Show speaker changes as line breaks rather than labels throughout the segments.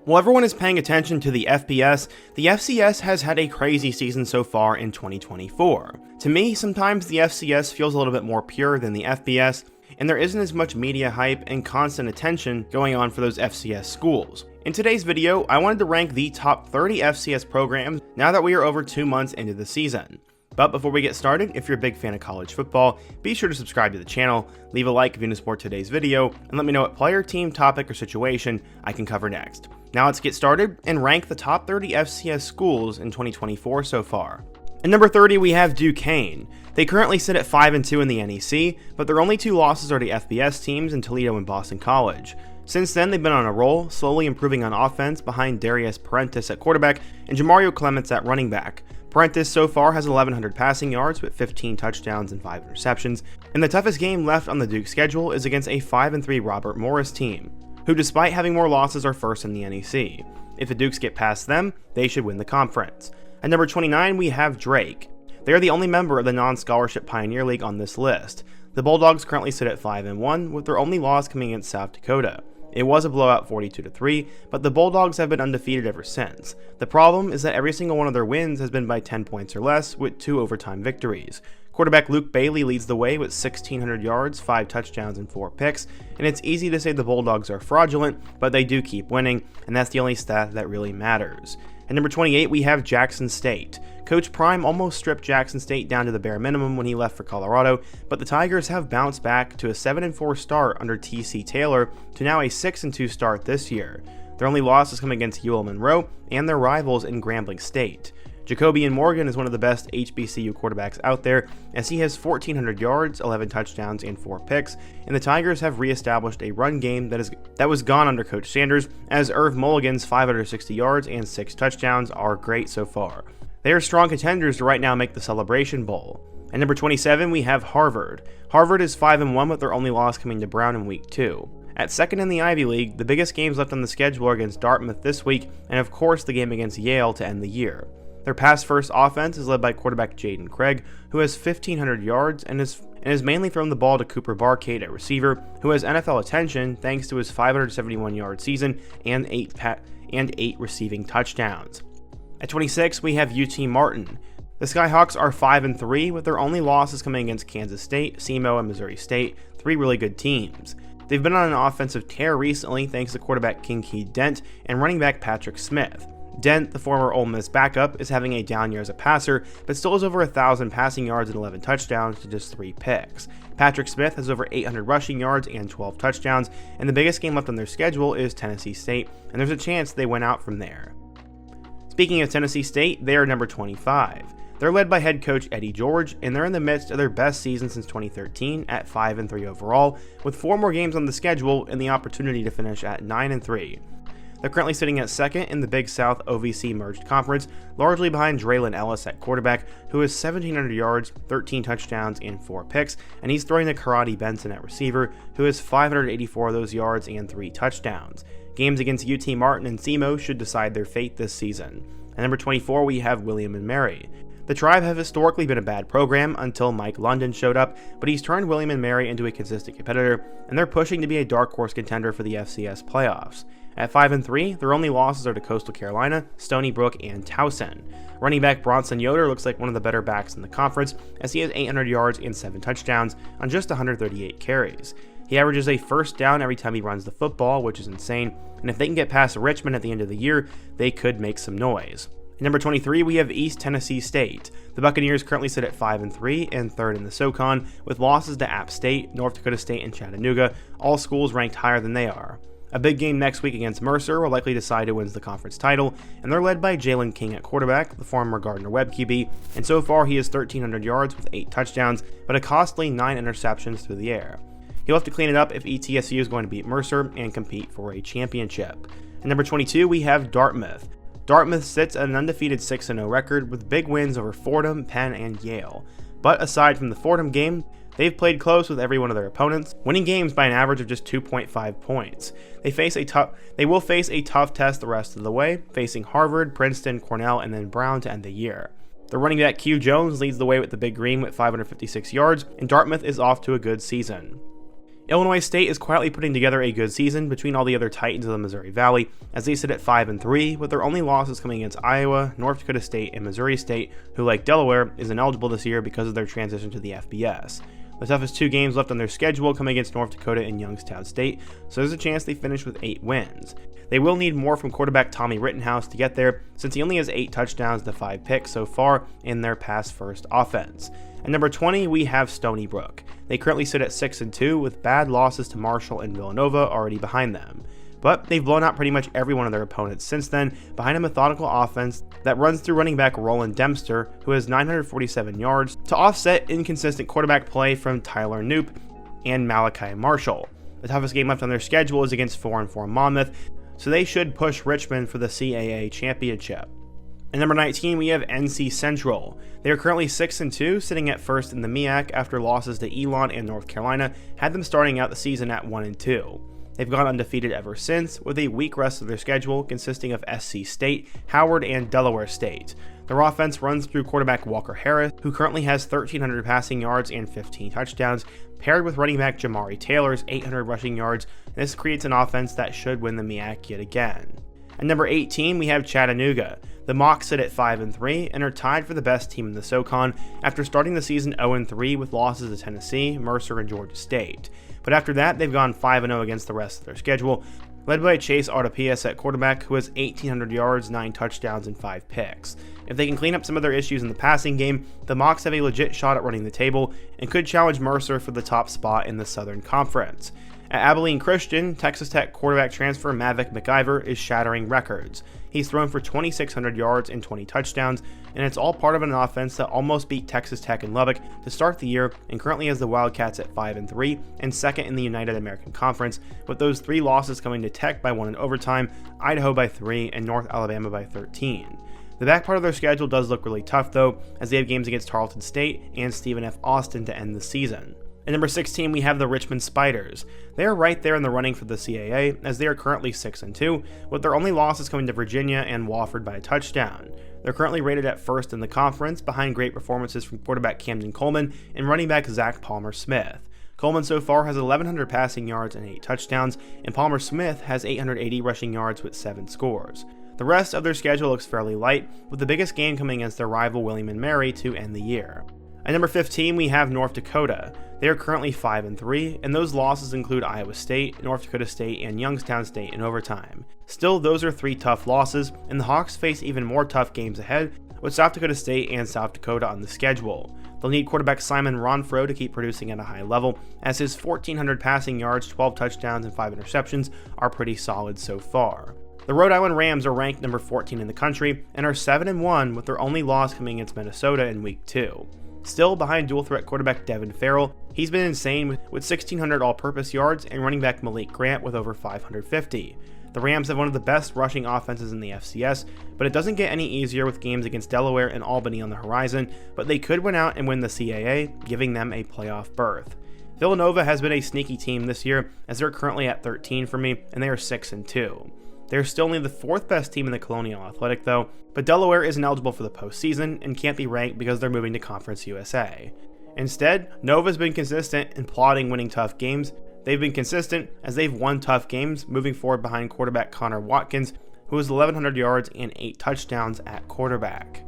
While everyone is paying attention to the FBS, the FCS has had a crazy season so far in 2024. To me, sometimes the FCS feels a little bit more pure than the FBS, and there isn't as much media hype and constant attention going on for those FCS schools. In today's video, I wanted to rank the top 30 FCS programs now that we are over 2 months into the season. But before we get started, if you're a big fan of college football, be sure to subscribe to the channel, leave a like if you want to support today's video, and let me know what player, team, topic, or situation I can cover next. Now let's get started and rank the top 30 FCS schools in 2024 so far. At number 30, we have Duquesne. They currently sit at 5-2 in the NEC, but their only 2 losses are to FBS teams in Toledo and Boston College. Since then, they've been on a roll, slowly improving on offense behind Darius Parentis at quarterback and Jamario Clements at running back. Parentis so far has 1,100 passing yards with 15 touchdowns and 5 interceptions, and the toughest game left on the Duke schedule is against a 5-3 Robert Morris team, who despite having more losses are first in the NEC. If the Dukes get past them, they should win the conference. At number 29, we have Drake. They are the only member of the non-scholarship Pioneer League on this list. The Bulldogs currently sit at 5-1, with their only loss coming against South Dakota. It was a blowout 42-3, but the Bulldogs have been undefeated ever since. The problem is that every single one of their wins has been by 10 points or less, with 2 overtime victories. Quarterback Luke Bailey leads the way with 1,600 yards, 5 touchdowns, and 4 picks, and it's easy to say the Bulldogs are fraudulent, but they do keep winning, and that's the only stat that really matters. At number 28, we have Jackson State. Coach Prime almost stripped Jackson State down to the bare minimum when he left for Colorado, but the Tigers have bounced back to a 7-4 start under T.C. Taylor to now a 6-2 start this year. Their only losses come against UL Monroe and their rivals in Grambling State. Jacobian Morgan is one of the best HBCU quarterbacks out there, as he has 1,400 yards, 11 touchdowns, and 4 picks, and the Tigers have re-established a run game that was gone under Coach Sanders, as Irv Mulligan's 560 yards and 6 touchdowns are great so far. They are strong contenders to right now make the Celebration Bowl. At number 27, we have Harvard. Harvard is 5-1 with their only loss coming to Brown in week 2. At second in the Ivy League, the biggest games left on the schedule are against Dartmouth this week, and of course the game against Yale to end the year. Their pass-first offense is led by quarterback Jaden Craig, who has 1,500 yards and is mainly thrown the ball to Cooper Barcade at receiver, who has NFL attention thanks to his 571-yard season and 8 receiving touchdowns. At 26, we have UT Martin. The Skyhawks are 5-3, with their only losses coming against Kansas State, SEMO, and Missouri State, 3 really good teams. They've been on an offensive tear recently thanks to quarterback Kincaid Dent and running back Patrick Smith. Dent, the former Ole Miss backup, is having a down year as a passer, but still has over 1,000 passing yards and 11 touchdowns to just 3 picks. Patrick Smith has over 800 rushing yards and 12 touchdowns, and the biggest game left on their schedule is Tennessee State, and there's a chance they win out from there. Speaking of Tennessee State, they are number 25. They're led by head coach Eddie George, and they're in the midst of their best season since 2013 at 5-3 overall, with 4 more games on the schedule and the opportunity to finish at 9-3. They're currently sitting at second in the Big South OVC Merged Conference, largely behind Draylon Ellis at quarterback, who has 1,700 yards, 13 touchdowns, and 4 picks, and he's throwing to Karate Benson at receiver, who has 584 of those yards and 3 touchdowns. Games against UT Martin and SEMO should decide their fate this season. At number 24, we have William & Mary. The Tribe have historically been a bad program until Mike London showed up, but he's turned William & Mary into a consistent competitor, and they're pushing to be a dark horse contender for the FCS playoffs. At 5-3, their only losses are to Coastal Carolina, Stony Brook, and Towson. Running back Bronson Yoder looks like one of the better backs in the conference, as he has 800 yards and 7 touchdowns on just 138 carries. He averages a first down every time he runs the football, which is insane, and if they can get past Richmond at the end of the year, they could make some noise. At number 23, we have East Tennessee State. The Buccaneers currently sit at 5-3 and 3rd in the SoCon, with losses to App State, North Dakota State, and Chattanooga, all schools ranked higher than they are. A big game next week against Mercer will likely decide who wins the conference title, and they're led by Jalen King at quarterback, the former Gardner-Webb QB, and so far he has 1,300 yards with 8 touchdowns, but a costly 9 interceptions through the air. He'll have to clean it up if ETSU is going to beat Mercer and compete for a championship. At number 22, we have Dartmouth. Dartmouth sits at an undefeated 6-0 record with big wins over Fordham, Penn, and Yale. But aside from the Fordham game, they've played close with every one of their opponents, winning games by an average of just 2.5 points. They will face a tough test the rest of the way, facing Harvard, Princeton, Cornell, and then Brown to end the year. The running back Q Jones leads the way with the Big Green with 556 yards, and Dartmouth is off to a good season. Illinois State is quietly putting together a good season between all the other Titans of the Missouri Valley, as they sit at 5-3, with their only losses coming against Iowa, North Dakota State, and Missouri State, who, like Delaware, is ineligible this year because of their transition to the FBS. The toughest 2 games left on their schedule come against North Dakota and Youngstown State, so there's a chance they finish with 8 wins. They will need more from quarterback Tommy Rittenhouse to get there, since he only has 8 touchdowns to 5 picks so far in their pass-first offense. At number 20, we have Stony Brook. They currently sit at 6-2, with bad losses to Marshall and Villanova already behind them. But they've blown out pretty much every one of their opponents since then, behind a methodical offense that runs through running back Roland Dempster, who has 947 yards, to offset inconsistent quarterback play from Tyler Knoop and Malachi Marshall. The toughest game left on their schedule is against 4-4 Monmouth, so they should push Richmond for the CAA championship. At number 19, we have NC Central. They are currently 6-2, sitting at first in the MEAC after losses to Elon and North Carolina had them starting out the season at 1-2. They've gone undefeated ever since, with a weak rest of their schedule consisting of SC State, Howard, and Delaware State. Their offense runs through quarterback Walker Harris, who currently has 1,300 passing yards and 15 touchdowns, paired with running back Jamari Taylor's 800 rushing yards, and this creates an offense that should win the MEAC yet again. At number 18, we have Chattanooga. The Mocs sit at 5-3 and are tied for the best team in the SoCon after starting the season 0-3 with losses to Tennessee, Mercer, and Georgia State. But after that, they've gone 5-0 against the rest of their schedule, led by Chase Artopias at quarterback, who has 1,800 yards, 9 touchdowns, and 5 picks. If they can clean up some of their issues in the passing game, the Mocs have a legit shot at running the table and could challenge Mercer for the top spot in the Southern Conference. At Abilene Christian, Texas Tech quarterback transfer Mavic McIver is shattering records. He's thrown for 2,600 yards and 20 touchdowns, and it's all part of an offense that almost beat Texas Tech and Lubbock to start the year and currently has the Wildcats at 5-3 and second in the United American Conference, with those 3 losses coming to Tech by 1 in overtime, Idaho by 3, and North Alabama by 13. The back part of their schedule does look really tough though, as they have games against Tarleton State and Stephen F. Austin to end the season. At number 16, we have the Richmond Spiders. They are right there in the running for the CAA, as they are currently 6-2, with their only losses coming to Virginia and Wofford by a touchdown. They're currently rated at first in the conference, behind great performances from quarterback Camden Coleman and running back Zach Palmer-Smith. Coleman so far has 1,100 passing yards and 8 touchdowns, and Palmer-Smith has 880 rushing yards with 7 scores. The rest of their schedule looks fairly light, with the biggest game coming against their rival William & Mary to end the year. At number 15, we have North Dakota. They are currently 5-3, and those losses include Iowa State, North Dakota State, and Youngstown State in overtime. Still, those are 3 tough losses, and the Hawks face even more tough games ahead, with South Dakota State and South Dakota on the schedule. They'll need quarterback Simon Ronfro to keep producing at a high level, as his 1,400 passing yards, 12 touchdowns, and 5 interceptions are pretty solid so far. The Rhode Island Rams are ranked number 14 in the country, and are 7-1, with their only loss coming against Minnesota in Week 2. Still behind dual-threat quarterback Devin Farrell, he's been insane with 1,600 all-purpose yards, and running back Malik Grant with over 550. The Rams have one of the best rushing offenses in the FCS, but it doesn't get any easier with games against Delaware and Albany on the horizon, but they could win out and win the CAA, giving them a playoff berth. Villanova has been a sneaky team this year, as they're currently at 13 for me, and they are 6-2. They're still only the 4th best team in the Colonial Athletic though, but Delaware isn't eligible for the postseason and can't be ranked because they're moving to Conference USA. Instead, Nova's been consistent in plotting winning tough games. They've been consistent as they've won tough games, moving forward behind quarterback Connor Watkins, who has 1,100 yards and 8 touchdowns at quarterback.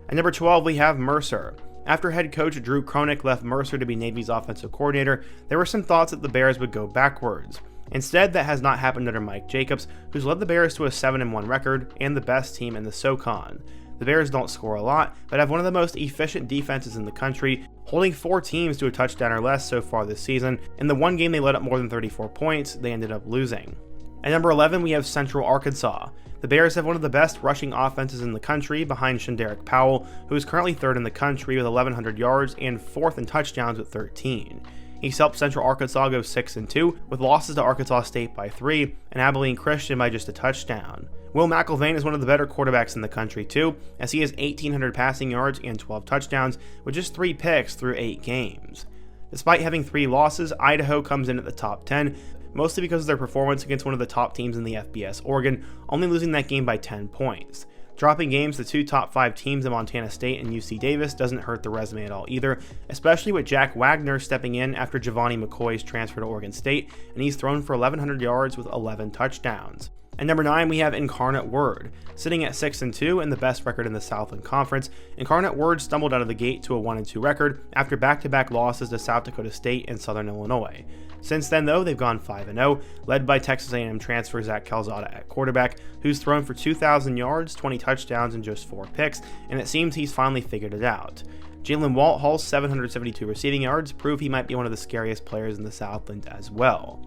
At number 12, we have Mercer. After head coach Drew Cronick left Mercer to be Navy's offensive coordinator, there were some thoughts that the Bears would go backwards. Instead, that has not happened under Mike Jacobs, who's led the Bears to a 7-1 record and the best team in the SoCon. The Bears don't score a lot, but have one of the most efficient defenses in the country, holding 4 teams to a touchdown or less so far this season. In the one game they let up more than 34 points, they ended up losing. At number 11, we have Central Arkansas. The Bears have one of the best rushing offenses in the country behind Shanderick Powell, who is currently 3rd in the country with 1,100 yards and 4th in touchdowns with 13. He's helped Central Arkansas go 6-2, with losses to Arkansas State by 3 and Abilene Christian by just a touchdown. Will McElvain is one of the better quarterbacks in the country too, as he has 1,800 passing yards and 12 touchdowns with just 3 picks through 8 games. Despite having 3 losses, Idaho comes in at the top 10, mostly because of their performance against one of the top teams in the FBS, Oregon, only losing that game by 10 points. Dropping games to 2 top 5 teams in Montana State and UC Davis doesn't hurt the resume at all either, especially with Jack Wagner stepping in after Giovanni McCoy's transfer to Oregon State, and he's thrown for 1,100 yards with 11 touchdowns. At number 9, we have Incarnate Word. Sitting at 6-2 and the best record in the Southland Conference, Incarnate Word stumbled out of the gate to a 1-2 record after back-to-back losses to South Dakota State and Southern Illinois. Since then, though, they've gone 5-0, led by Texas A&M transfer Zach Calzada at quarterback, who's thrown for 2,000 yards, 20 touchdowns, and just 4 picks, and it seems he's finally figured it out. Jalen Walthall's 772 receiving yards prove he might be one of the scariest players in the Southland as well.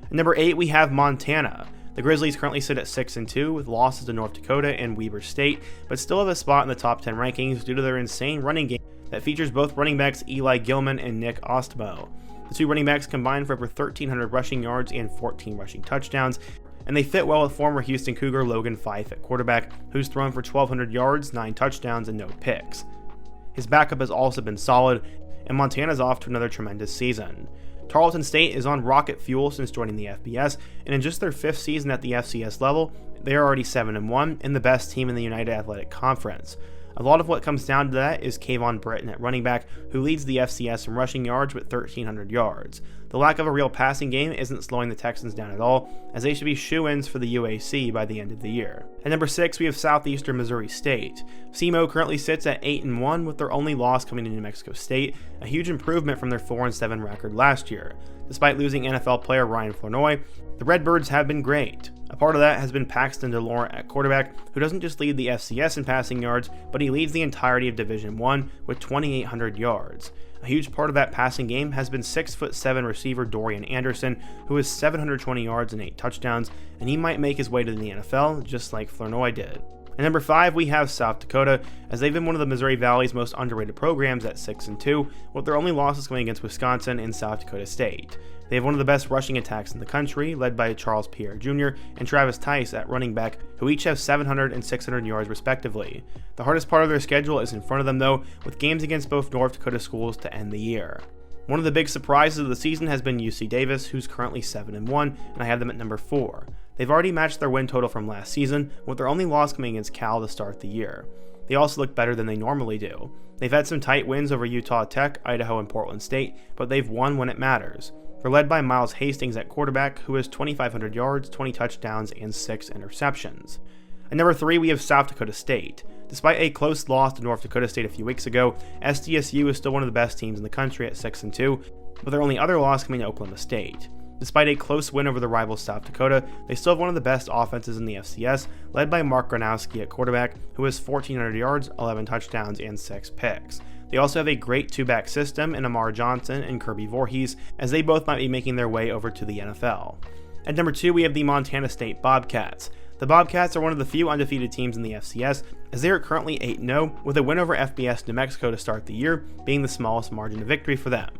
At number 8, we have Montana. The Grizzlies currently sit at 6-2 with losses to North Dakota and Weber State, but still have a spot in the top 10 rankings due to their insane running game that features both running backs Eli Gilman and Nick Ostmo. The two running backs combined for over 1,300 rushing yards and 14 rushing touchdowns, and they fit well with former Houston Cougar Logan Fife at quarterback, who's thrown for 1,200 yards, 9 touchdowns, and no picks. His backup has also been solid, and Montana's off to another tremendous season. Tarleton State is on rocket fuel since joining the FBS, and in just their 5th season at the FCS level, they are already 7-1 and the best team in the United Athletic Conference. A lot of what comes down to that is Kayvon Britton at running back, who leads the FCS in rushing yards with 1,300 yards. The lack of a real passing game isn't slowing the Texans down at all, as they should be shoo-ins for the UAC by the end of the year. At number 6, we have Southeastern Missouri State. SEMO currently sits at 8-1 with their only loss coming to New Mexico State, a huge improvement from their 4-7 record last year. Despite losing NFL player Ryan Flournoy, the Redbirds have been great. A part of that has been Paxton DeLaurent at quarterback, who doesn't just lead the FCS in passing yards, but he leads the entirety of Division I with 2,800 yards. A huge part of that passing game has been 6'7" receiver Dorian Anderson, who has 720 yards and 8 touchdowns, and he might make his way to the NFL just like Flournoy did. At number 5, we have South Dakota, as they've been one of the Missouri Valley's most underrated programs at 6-2, with their only losses coming against Wisconsin and South Dakota State. They have one of the best rushing attacks in the country, led by Charles Pierre Jr. and Travis Tice at running back, who each have 700 and 600 yards respectively. The hardest part of their schedule is in front of them though, with games against both North Dakota schools to end the year. One of the big surprises of the season has been UC Davis, who's currently 7-1, and I have them at number 4. They've already matched their win total from last season, with their only loss coming against Cal to start the year. They also look better than they normally do. They've had some tight wins over Utah Tech, Idaho, and Portland State, but they've won when it matters. They're led by Miles Hastings at quarterback, who has 2,500 yards, 20 touchdowns, and 6 interceptions. At number 3, we have South Dakota State. Despite a close loss to North Dakota State a few weeks ago, SDSU is still one of the best teams in the country at 6-2, with their only other loss coming to Oklahoma State. Despite a close win over the rival South Dakota, they still have one of the best offenses in the FCS, led by Mark Gronowski at quarterback, who has 1,400 yards, 11 touchdowns, and 6 picks. They also have a great 2-back system in Amar Johnson and Kirby Voorhees, as they both might be making their way over to the NFL. At number 2, we have the Montana State Bobcats. The Bobcats are one of the few undefeated teams in the FCS, as they are currently 8-0, with a win over FBS New Mexico to start the year being the smallest margin of victory for them.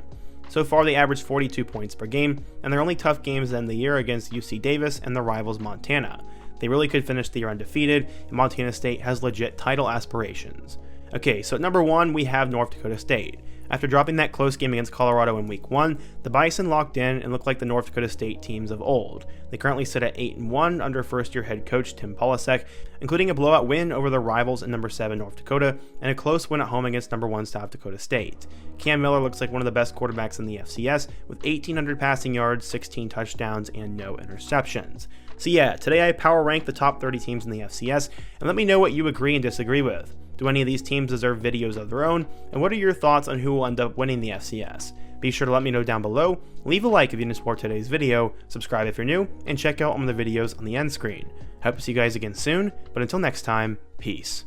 So far, they average 42 points per game, and their only tough games end the year against UC Davis and the rivals Montana. They really could finish the year undefeated, and Montana State has legit title aspirations. Okay, so at number 1, we have North Dakota State. After dropping that close game against Colorado in Week 1, the Bison locked in and look like the North Dakota State teams of old. They currently sit at 8-1 under first-year head coach Tim Polasek, including a blowout win over their rivals in number 7 North Dakota and a close win at home against number 1 South Dakota State. Cam Miller looks like one of the best quarterbacks in the FCS with 1,800 passing yards, 16 touchdowns, and no interceptions. So yeah, today I power ranked the top 30 teams in the FCS, and let me know what you agree and disagree with. Do any of these teams deserve videos of their own? And what are your thoughts on who will end up winning the FCS? Be sure to let me know down below, leave a like if you didn't support today's video, subscribe if you're new, and check out all the videos on the end screen. I hope to see you guys again soon, but until next time, peace.